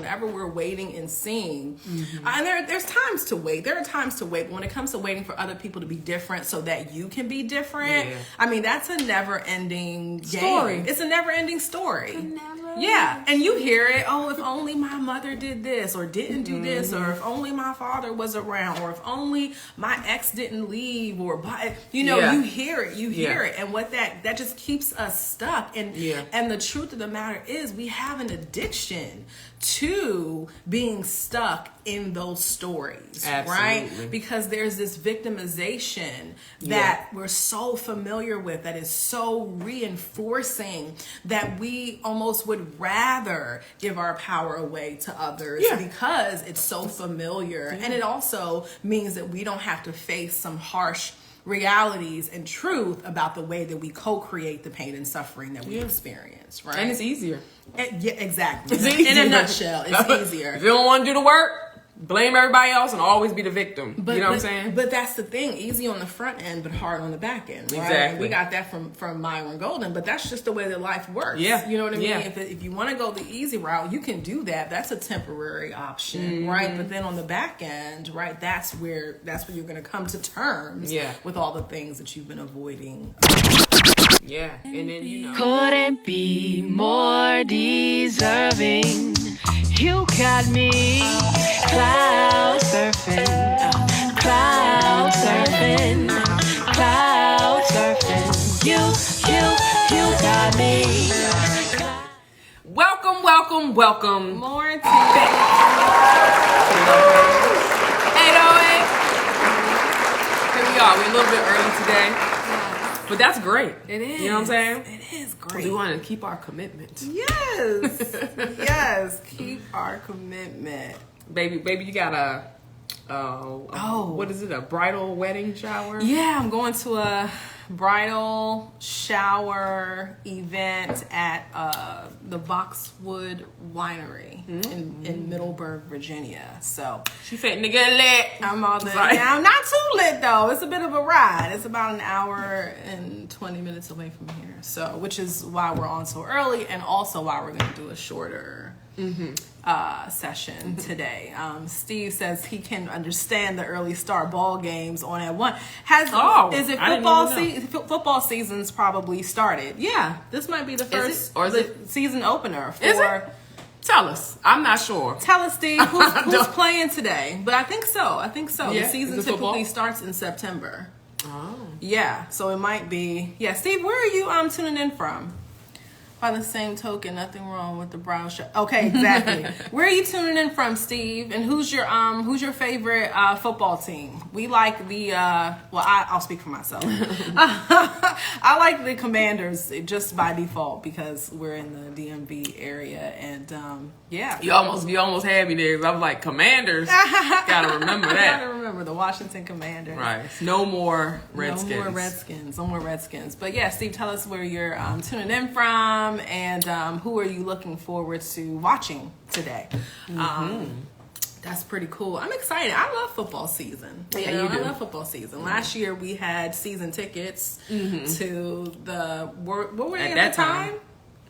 whenever we're waiting and seeing, and there's times to wait. There are times to wait. But when it comes to waiting for other people to be different so that you can be different, I mean, that's a never-ending story. It's a never-ending story. And you hear it. Oh, if only my mother did this or didn't do this, or if only my father was around, or if only my ex didn't leave, or you hear it. You hear it, and what that just keeps us stuck. And the truth of the matter is, we have an addiction to being stuck in those stories, right? Because there's this victimization that we're so familiar with, that is so reinforcing, that we almost would rather give our power away to others because it's so familiar. And it also means that we don't have to face some harsh realities and truth about the way that we co-create the pain and suffering that we experience, right? And it's easier. Exactly. In a nutshell, it's easier. If you don't want to do the work, blame everybody else and always be the victim. You know what I'm saying? But that's the thing. Easy on the front end, but hard on the back end. Right? Exactly. We got that from Myron Golden, but that's just the way that life works. Yeah. You know what I mean? If you want to go the easy route, you can do that. That's a temporary option, right? But then on the back end, right, that's where you're going to come to terms with all the things that you've been avoiding. Yeah. And then, couldn't be more deserving. You got me cloud surfing, cloud surfing, cloud surfing. You got me. Welcome. More to 808. Here we are. We're a little bit early today. But that's great. It is. You know what I'm saying? It is great. We want to keep our commitment. Yes. Keep our commitment. Baby, you got what is it? A bridal wedding shower? Yeah, I'm going to a bridal shower event at the Boxwood Winery in Middleburg, Virginia. So she fitting to get lit. I'm all lit. Now, I'm not too lit though. It's a bit of a ride. It's about an hour and 20 minutes away from here. So, which is why we're on so early, and also why we're going to do a shorter session today. Steve says he can understand the early start ball games on at 1. Is it football season? Football season's probably started. Yeah, this might be the first season opener for. Is it? Tell us. I'm not sure. Tell us, Steve, who's playing today? But I think so. Yeah. The season typically starts in September. Oh. Yeah, so it might be. Yeah, Steve, where are you tuning in from? By the same token, nothing wrong with the brow show. Okay, exactly. Where are you tuning in from, Steve? And who's your favorite football team? We like the I'll speak for myself. I like the Commanders just by default because we're in the DMV area, and you almost had me there. I was like, Commanders. Gotta remember that. Gotta remember the Washington Commanders. Right. No more Redskins. No more Redskins. But yeah, Steve, tell us where you're tuning in from. And who are you looking forward to watching today? That's pretty cool. I'm excited. I love football season. You do. I love football season. Last year we had season tickets to the what were they at that time?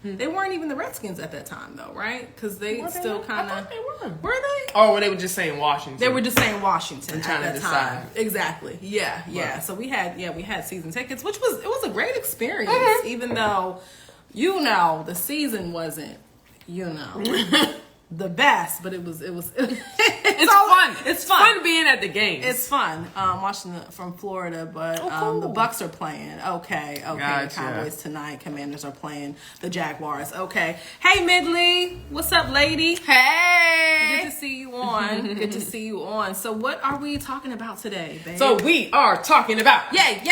They weren't even the Redskins at that time, though, right? Because they still kind of. They were. Were they? Oh, they were just saying Washington. They were just saying Washington trying at to that time. Exactly. Yeah. Right. So we had season tickets, which was a great experience, even though. The season wasn't, the best, but it's fun. It's fun being at the games. It's fun. Watching from Florida, but cool. The Bucks are playing. Okay. Gotcha. Cowboys tonight. Commanders are playing the Jaguars. Okay. Hey, Midley. What's up, lady? Hey. Good to see you on. So what are we talking about today, babe? So we are talking about. Yay.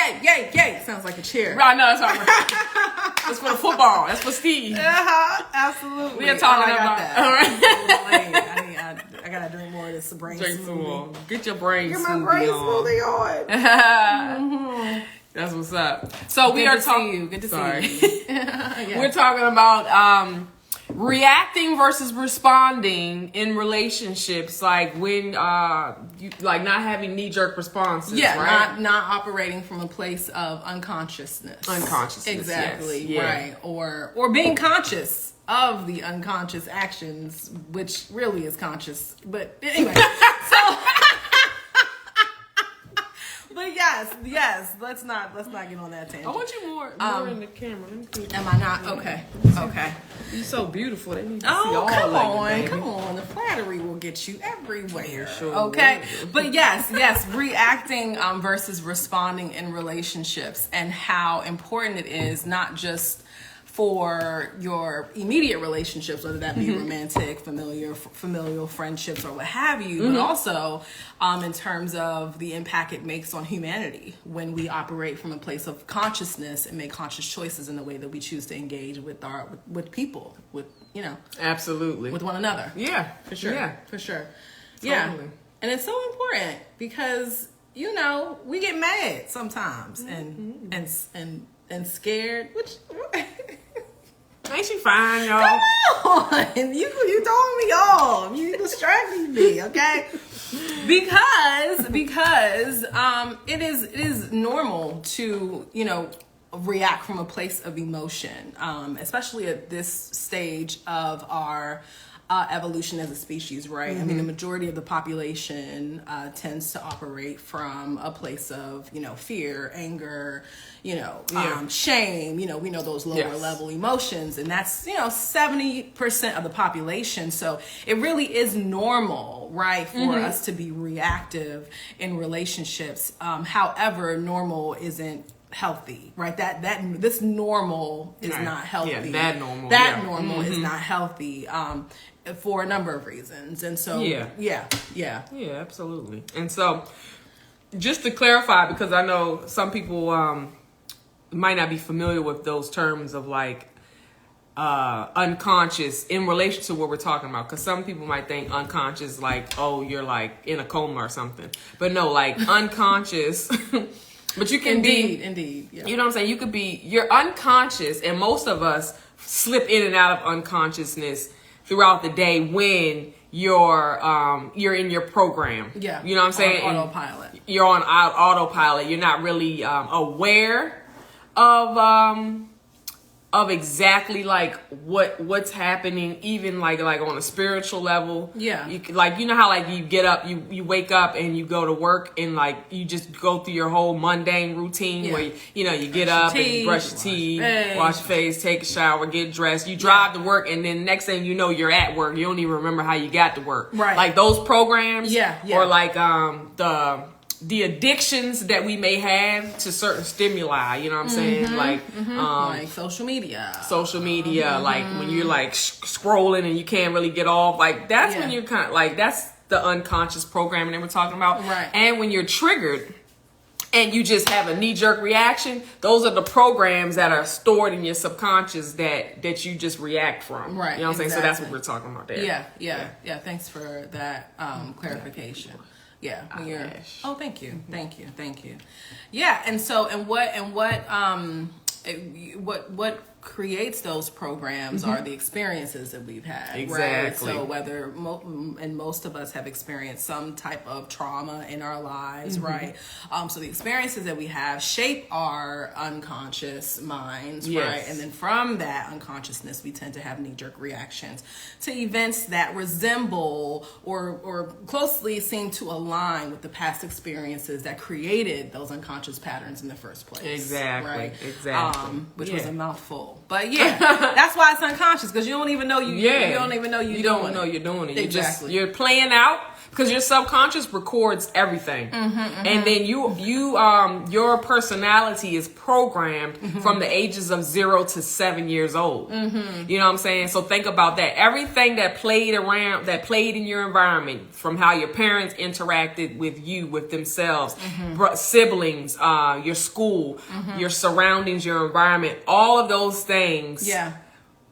Sounds like a cheer. Right, no, it's all right. That's for the football. That's for Steve. Absolutely. We are talking about that. All right. I gotta drink more of this brain Drink some smoothie. more. Get your brain Get smoothie my brain on. smoothie on. That's what's up. So we are talking. Good to Sorry. see you. We're talking about reacting versus responding in relationships, like when you like not having knee-jerk responses. Yeah, right? not operating from a place of unconsciousness. Exactly. Yes. Yeah. Right. Or being conscious of the unconscious actions, which really is conscious. But anyway, so. But yes, let's not get on that tangent. I want you more in the camera. Am I not? Okay. You're so beautiful. They need to see Oh, all come like on, come on. The flattery will get you everywhere. Sure Okay. will. But yes, reacting versus responding in relationships, and how important it is, not just for your immediate relationships, whether that be romantic, familial friendships, or what have you, but also in terms of the impact it makes on humanity when we operate from a place of consciousness and make conscious choices in the way that we choose to engage with people, Absolutely. with one another. Yeah, For sure. Yeah, For sure. Totally. Yeah. And it's so important because, we get mad sometimes and scared, which ain't she fine, y'all? Come on, you throwing me off. You distracting me, okay? Because it is normal to react from a place of emotion, especially at this stage of our evolution as a species, right? I mean, the majority of the population tends to operate from a place of fear, anger, shame. We know those lower level emotions, and that's 70% of the population. So it really is normal, right, for us to be reactive in relationships. However, normal isn't healthy, right? This normal is not healthy. Yeah, that normal. Normal is not healthy. For a number of reasons. And so yeah, absolutely. And so just to clarify, because I know some people might not be familiar with those terms of like unconscious in relation to what we're talking about, because some people might think unconscious like, oh, you're like in a coma or something, but no, like unconscious. But you can indeed, yeah. You know what I'm saying? You're unconscious, and most of us slip in and out of unconsciousness throughout the day when you're in your program. Yeah. You know what I'm saying? On autopilot. You're on autopilot. You're not really aware of exactly like what's happening, even like on a spiritual level. Yeah. You know how like you get up, you wake up and you go to work, and like you just go through your whole mundane routine where you get up and you brush your teeth, wash your face, take a shower, get dressed, you drive to work, and then next thing you know you're at work. You don't even remember how you got to work. Right. Like those programs. Yeah. Or like the addictions that we may have to certain stimuli, you know what I'm saying? Like social media, like when you're like scrolling and you can't really get off, like that's when you're kind of like, that's the unconscious programming that we're talking about. Right. And when you're triggered and you just have a knee-jerk reaction, those are the programs that are stored in your subconscious that you just react from. Right. You know what I'm saying? So that's what we're talking about there. Yeah. Thanks for that clarification. Yeah. Thank you. Yeah. And so, what creates those programs are the experiences that we've had. Exactly. Right? So whether and most of us have experienced some type of trauma in our lives, right? So the experiences that we have shape our unconscious minds, right? And then from that unconsciousness, we tend to have knee-jerk reactions to events that resemble or closely seem to align with the past experiences that created those unconscious patterns in the first place. Exactly. Right? Exactly. Which was a mouthful. But that's why it's unconscious, because you don't even know you don't even know you're doing it. Exactly. You're playing out, because your subconscious records everything. And then your personality is programmed from the ages of 0 to 7 years old. You know what I'm saying? So think about that. Everything that played in your environment, from how your parents interacted with you, with themselves, siblings, your school, your surroundings, your environment, all of those things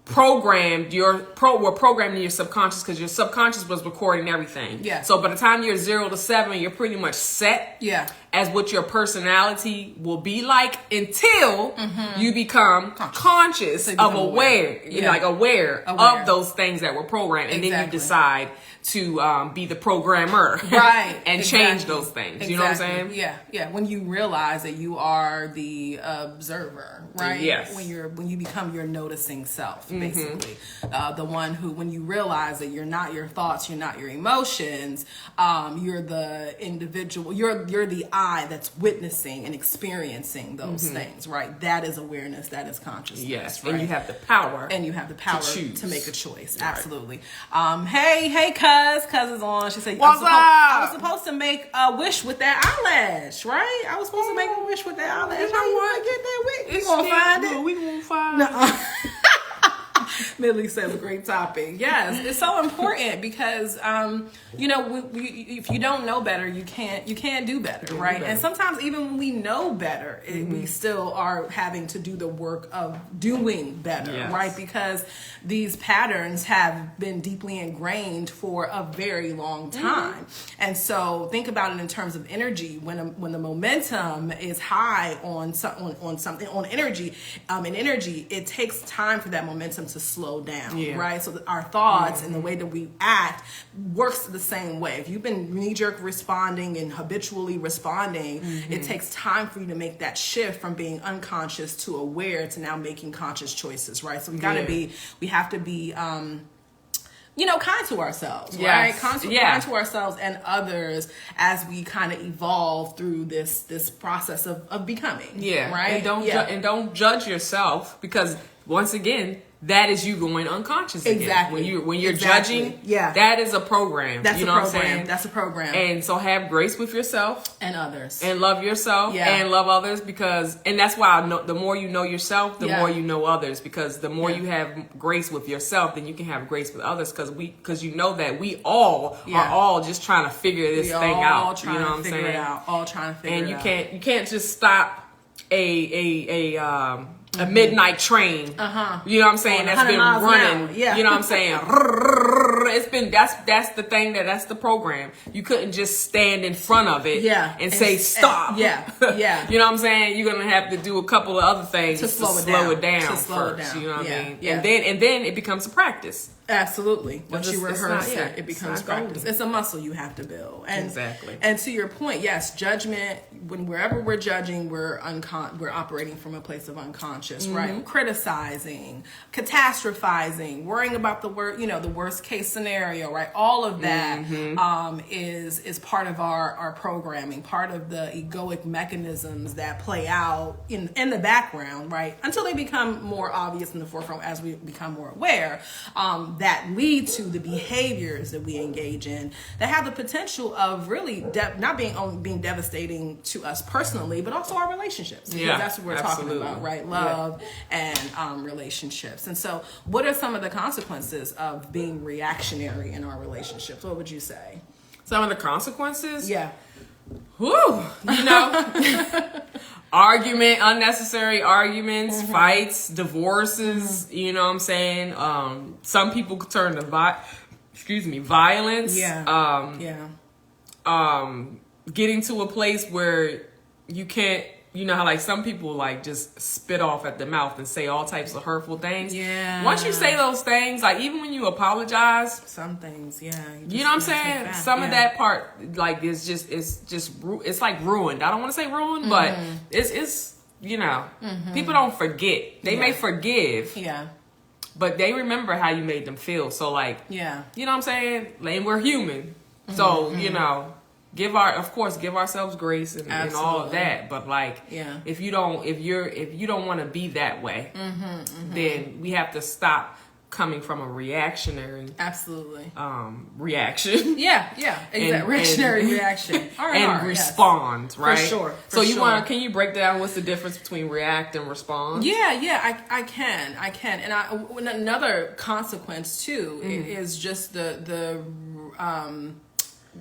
programmed we're programming your subconscious, because your subconscious was recording everything. Yeah. So by the time you're 0 to 7, you're pretty much set. Yeah. As what your personality will be like until you become conscious of aware. Yeah. Like aware of those things that were programmed, and then you decide to be the programmer, right? And change those things. You know what I'm saying? Yeah, yeah. When you realize that you are the observer, right? Yes. When you become your noticing self, basically, the one who, when you realize that you're not your thoughts, you're not your emotions, you're the individual, you're the I that's witnessing and experiencing those things, right? That is awareness. That is consciousness. Yes, right? and you have the power. And you have the power to make a choice. Right. Absolutely. Hey, Cuz is on. She said, What's up? I was supposed to make a wish with that eyelash, right? I was supposed to make a wish with that eyelash. You know what? Get that wish. It's We gonna find still, it. we gonna find it. Millie says, a great topic. Yes, it's so important because, if you don't know better, you can't do better, right? And sometimes even when we know better, we still are having to do the work of doing better, right? Because these patterns have been deeply ingrained for a very long time. And so think about it in terms of energy. When the momentum is high on something, on energy, in energy, it takes time for that momentum to slow down, right? So that our thoughts and the way that we act works the same way. If you've been knee-jerk responding and habitually responding, it takes time for you to make that shift from being unconscious to aware to now making conscious choices, right? So we have to be kind to ourselves, right? Kind to ourselves and others as we kind of evolve through this process of becoming, right? And don't judge yourself, because once again, that is you going unconscious again. Exactly. When you're judging, that is a program. That's you know what I'm saying? That's a program. And so have grace with yourself and others, and love yourself and love others, and that's why I know the more you know yourself, the more you know others, because the more you have grace with yourself, then you can have grace with others, because you know that we all are all just trying to figure this thing out. You know what I'm saying? All trying to figure it out. And you can't just stop a midnight train. You know what I'm saying? That's been running. You know what I'm saying? It's been that's the thing that's the program. You couldn't just stand in front of it and say stop. You know what I'm saying? You're gonna have to do a couple of other things to slow it down first. You know what I mean? And then it becomes a practice. Absolutely. Once you rehearse it becomes practice. It's a muscle you have to build. And, exactly. And to your point, yes, judgment, wherever we're judging, we're operating from a place of unconscious, right? Criticizing, catastrophizing, worrying about the worst case scenario, right? All of that is part of our programming, part of the egoic mechanisms that play out in the background, right? Until they become more obvious in the forefront as we become more aware. That lead to the behaviors that we engage in that have the potential of really not being devastating to us personally, but also our relationships. Because that's what we're talking about, right? Love and relationships. And so what are some of the consequences of being reactionary in our relationships? What would you say? Some of the consequences? Yeah. Whew, unnecessary arguments, fights, divorces, you know what I'm saying? Some people could turn to violence. Getting to a place where you can't, you know how like some people like just spit off at the mouth and say all types of hurtful things. Yeah. Once you say those things, like even when you apologize, some things, you know what I'm saying? Some of that part like it's like ruined. I don't want to say ruined, but it's people don't forget. They may forgive. Yeah. But they remember how you made them feel. So like, you know what I'm saying? And we're human. So, give ourselves grace and all of that. But like, if you don't want to be that way, then we have to stop coming from a reactionary reaction. Exactly. Reactionary reaction. And respond, right? For sure. So can you break down what's the difference between react and respond? I can. And another consequence too is just the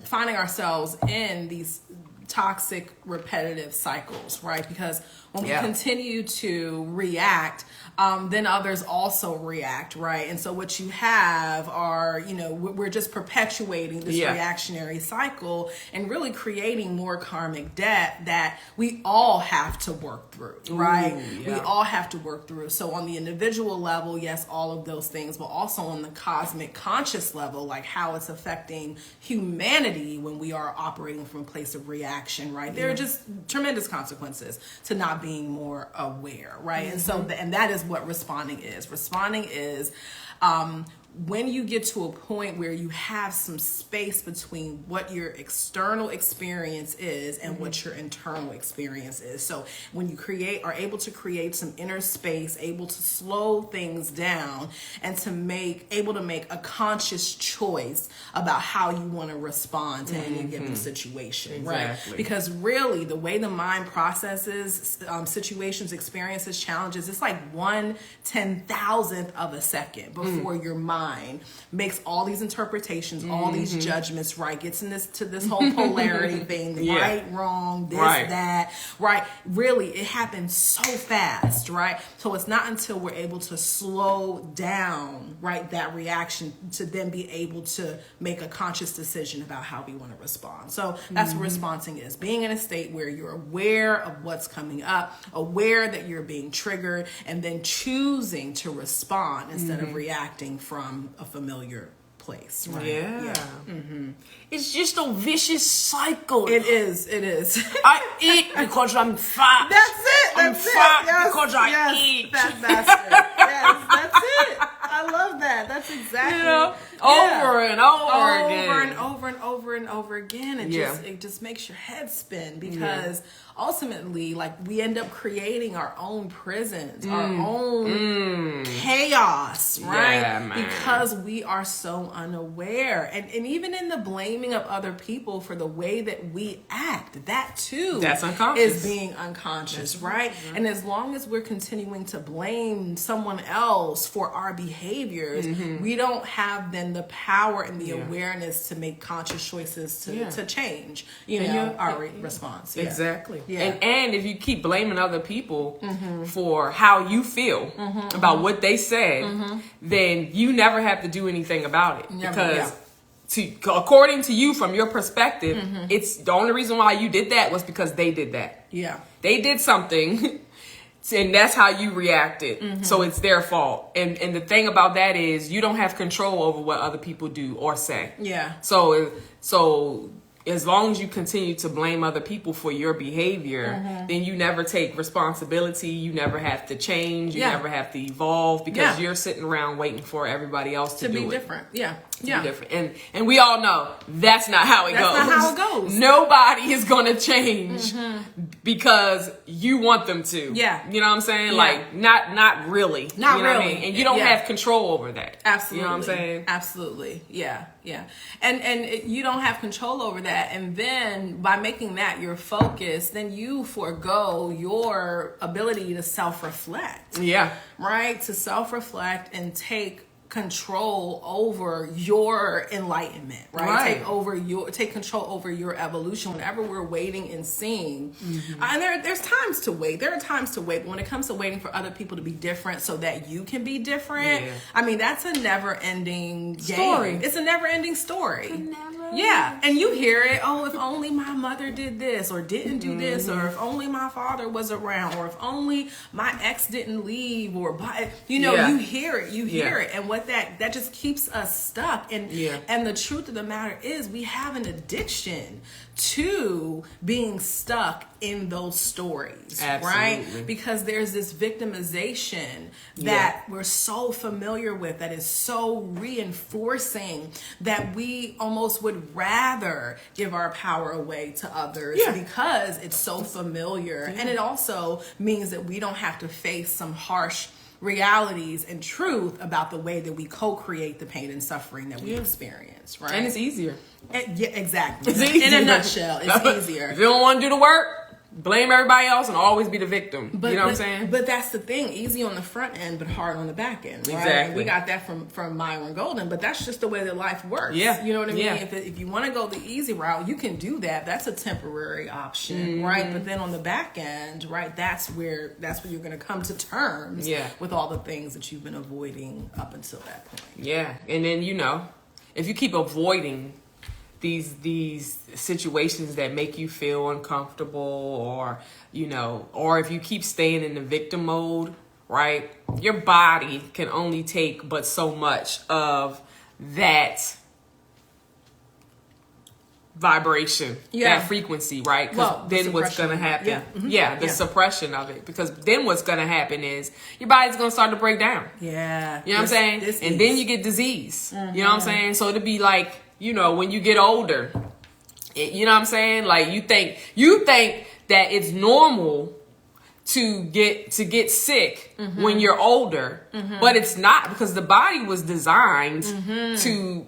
finding ourselves in these toxic repetitive cycles, right? Because when we continue to react, then others also react, right? And so what you have are, you know, we're just perpetuating this reactionary cycle and really creating more karmic debt that we all have to work through, right? We all have to work through. So on the individual level, yes, all of those things, but also on the cosmic conscious level, like how it's affecting humanity when we are operating from a place of reaction, right? There are just tremendous consequences to not being more aware, right? And so, and that is what responding is. Responding is when you get to a point where you have some space between what your external experience is and what your internal experience is. So when you are able to create some inner space, able to slow things down, and able to make a conscious choice about how you want to respond to any given situation, right? Because really, the way the mind processes situations, experiences, challenges, it's like 1/10,000th of a second before your mind makes all these interpretations, all these judgments, right? Gets in this whole polarity thing, right, wrong, this, that, right? Really, it happens so fast, right? So it's not until we're able to slow down, right, that reaction to then be able to make a conscious decision about how we want to respond. So that's what responding is. Being in a state where you're aware of what's coming up, aware that you're being triggered, and then choosing to respond instead of reacting from a familiar place, right? It's just a vicious cycle. It is. I eat because I'm fat. That's it. I'm fat because I eat. Fat bastard. Yes, that's it. I love that. That's exactly over and over again. and over again. It just makes your head spin because ultimately, like, we end up creating our own prisons, our own chaos, right? Yeah, man. Because we are so unaware. And even in the blaming of other people for the way that we act, that too that's unconscious. Is being unconscious, right? And as long as we're continuing to blame someone else for our behaviors, we don't have then the power and the awareness to make conscious choices to change, our response. Exactly. And if you keep blaming other people for how you feel about what they said, then you never have to do anything about it. Because according to you, from your perspective, it's the only reason why you did that was because they did that. They did something and that's how you reacted. So it's their fault. And the thing about that is you don't have control over what other people do or say. So as long as you continue to blame other people for your behavior, then you never take responsibility. You never have to change. You never have to evolve because you're sitting around waiting for everybody else to do be it. Different. Be different. And we all know that's not how it goes. That's not how it goes. Nobody is going to change because you want them to. You know what I'm saying? Like, not really. Not you really. know what I mean? And you don't have control over that. Absolutely. You know what I'm saying? Absolutely. Yeah. And you don't have control over that. And then by making that your focus, then you forego your ability to self-reflect. Right? To self-reflect and take control over your enlightenment, right? Take control over your evolution. Whenever we're waiting and seeing, and there's times to wait. There are times to wait. But when it comes to waiting for other people to be different so that you can be different, I mean, that's a never-ending story. It's a never-ending story. And you hear it. Oh, if only my mother did this or didn't do this, or if only my father was around, or if only my ex didn't leave, or you hear it. You hear it, and what that just keeps us stuck. And the truth of the matter is, we have an addiction to being stuck in those stories, right? Because there's this victimization that we're so familiar with, that is so reinforcing, that we almost would rather give our power away to others because it's so familiar. And it also means that we don't have to face some harsh realities and truth about the way that we co-create the pain and suffering that we experience, right? And it's easier. Exactly. It's easier. In a nutshell, it's easier. If you don't want to do the work, blame everybody else and always be the victim. You know what I'm saying? But that's the thing. Easy on the front end, but hard on the back end. Right? Exactly. And we got that from Myron Golden, but that's just the way that life works. Yeah. You know what I mean? Yeah. If you want to go the easy route, you can do that. That's a temporary option, right? But then on the back end, right, that's where you're going to come to terms with all the things that you've been avoiding up until that point. Yeah. And then, if you keep avoiding these situations that make you feel uncomfortable, or or if you keep staying in the victim mode, right, your body can only take but so much of that vibration, that frequency, right? Because then what's gonna happen? The suppression of it. Because then what's gonna happen is your body's gonna start to break down. Yeah. You know what I'm saying? And then you get disease. You know what I'm saying? So it'll be like, when you get older, you know what I'm saying? Like you think that it's normal to get sick when you're older, but it's not, because the body was designed to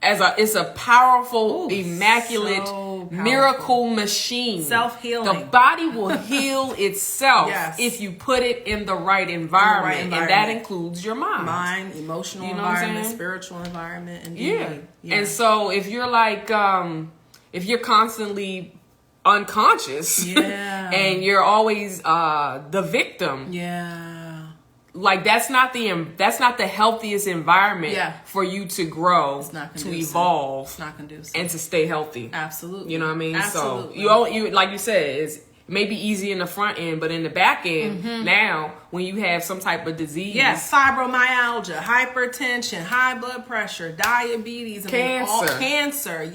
it's a powerful, immaculate miracle machine. Self-healing. The body will heal itself if you put it in the right environment, and that includes your mind, emotional environment, spiritual environment, and yeah. And so if you're like, if you're constantly unconscious, and you're always the victim, like that's not the healthiest environment for you to grow, to evolve, it's not conducive, and to stay healthy. Absolutely. You know what I mean? Absolutely. So you like you said, it's maybe easy in the front end, but in the back end, now when you have some type of disease, fibromyalgia, hypertension, high blood pressure, diabetes, cancer,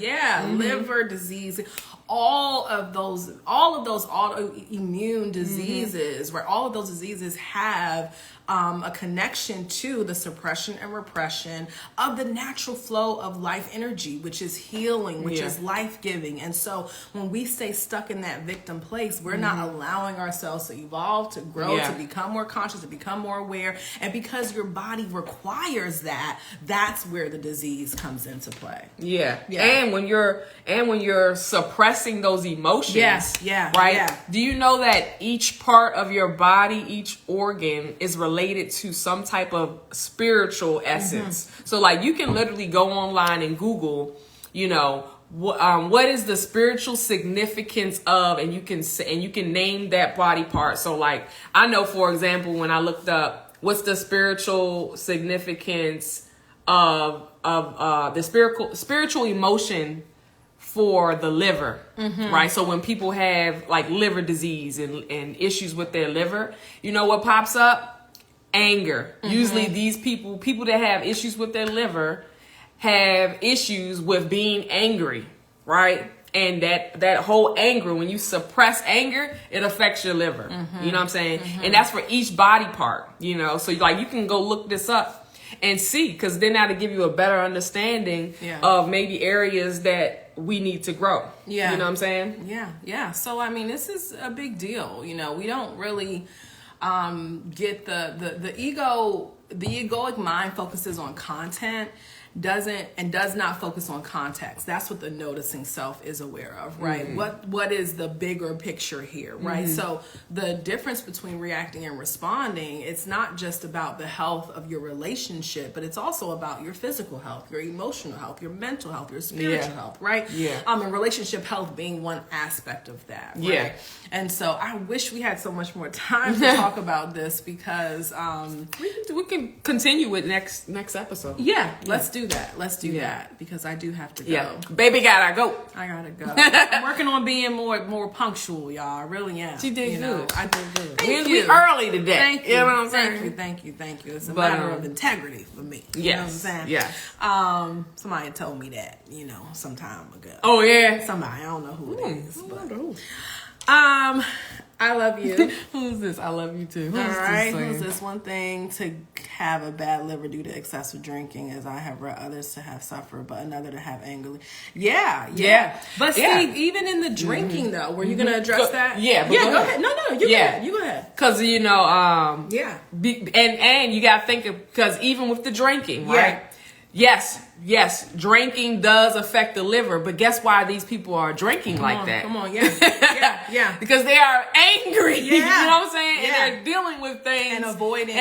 liver disease, all of those autoimmune diseases, where all of those diseases have a connection to the suppression and repression of the natural flow of life energy, which is healing, which is life-giving. And so when we stay stuck in that victim place, we're not allowing ourselves to evolve, to grow, to become more conscious, to become more aware. And because your body requires that, that's where the disease comes into play. And when you're suppressing those emotions, do you know that each part of your body, each organ is related to some type of spiritual essence? So like you can literally go online and Google, what is the spiritual significance of, and you can name that body part. So like I know, for example, when I looked up what's the spiritual significance of the spiritual emotion for the liver, right? So when people have like liver disease and issues with their liver, you know what pops up? Anger. Usually these people that have issues with their liver have issues with being angry, right? And that whole anger, when you suppress anger, it affects your liver. You know what I'm saying? And that's for each body part, so like you can go look this up and see, because then that'll give you a better understanding of maybe areas that we need to grow. You know what I'm saying? Yeah. So I mean, this is a big deal. We don't really get the ego. The egoic mind focuses on content, does not focus on context. That's what the noticing self is aware of, right? What is the bigger picture here, right? So the difference between reacting and responding, it's not just about the health of your relationship, but it's also about your physical health, your emotional health, your mental health, your spiritual health, right? And relationship health being one aspect of that, right? And so I wish we had so much more time to talk about this, because we can continue with next episode. Let's do that, because I do have to go. Baby gotta go. I gotta go. I'm working on being more punctual, y'all. I really am. She did good. I did good. Thank you. We early today. Thank you. You know what I'm saying? Thank you. It's a matter of integrity for me. You know what I'm saying? Yeah. Somebody told me that, some time ago. Oh yeah. Somebody, I don't know who it is. But, I love you. Who's this? I love you too. All right. Who's this? One thing to have a bad liver due to excessive drinking, as I have read others to have suffered, but another to have anger. Yeah. But Steve, even in the drinking though, were you going to address that? Yeah. Go ahead. No, you go ahead. You go ahead. Because and you got to think of, because even with the drinking, right? Yes, yes, drinking does affect the liver, but guess why these people are drinking that? Come on, yeah. Because they are angry. Yeah. You know what I'm saying? Yeah. And they're dealing with things and avoiding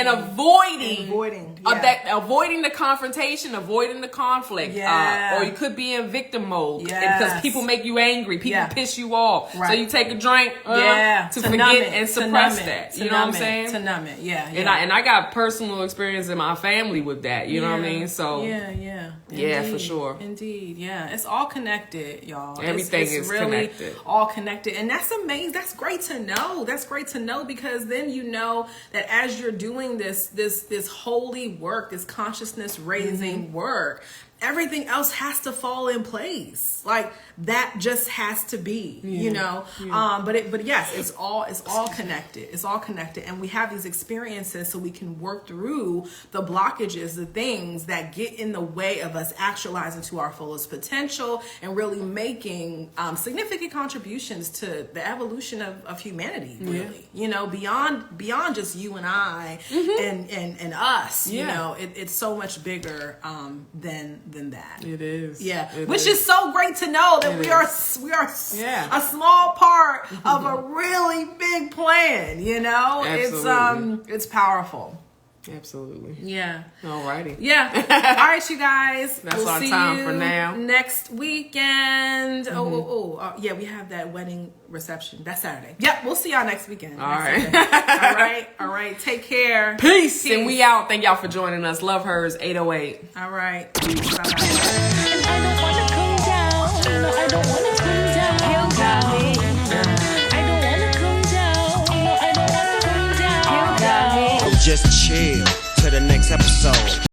the confrontation, avoiding the conflict. Or you could be in victim mode because people make you angry, people piss you off. Right. So you take a drink to forget and suppress that. You know what I'm saying? To numb it, And I got personal experience in my family with that. You know what I mean? So yeah, for sure. Indeed, yeah. It's all connected, y'all. Everything is really connected. All connected. And that's amazing. That's great to know. That's great to know because then you know that as you're doing this holy work, this consciousness raising work, everything else has to fall in place. Like that just has to be, you know. But yes, it's all connected. It's all connected, and we have these experiences so we can work through the blockages, the things that get in the way of us actualizing to our fullest potential and really making significant contributions to the evolution of humanity. Really, you know, beyond just you and I and us. You know, it's so much bigger than that. It is. Which is so great to know that we are a small part of a really big plan, you know? Absolutely. It's powerful. Absolutely. Yeah. Alrighty. Yeah. All right, you guys. That's our time for now. Next weekend. Yeah, we have that wedding reception. That's Saturday. Yep, we'll see y'all next weekend. All right. All right. Take care. Peace. And we out. Thank y'all for joining us. LoveHers 808. All right. Peace. Bye-bye. I don't wanna come down. No, I don't wanna come down. You got me. I don't wanna come down. No, I don't wanna come down. You got me. Just chill to the next episode.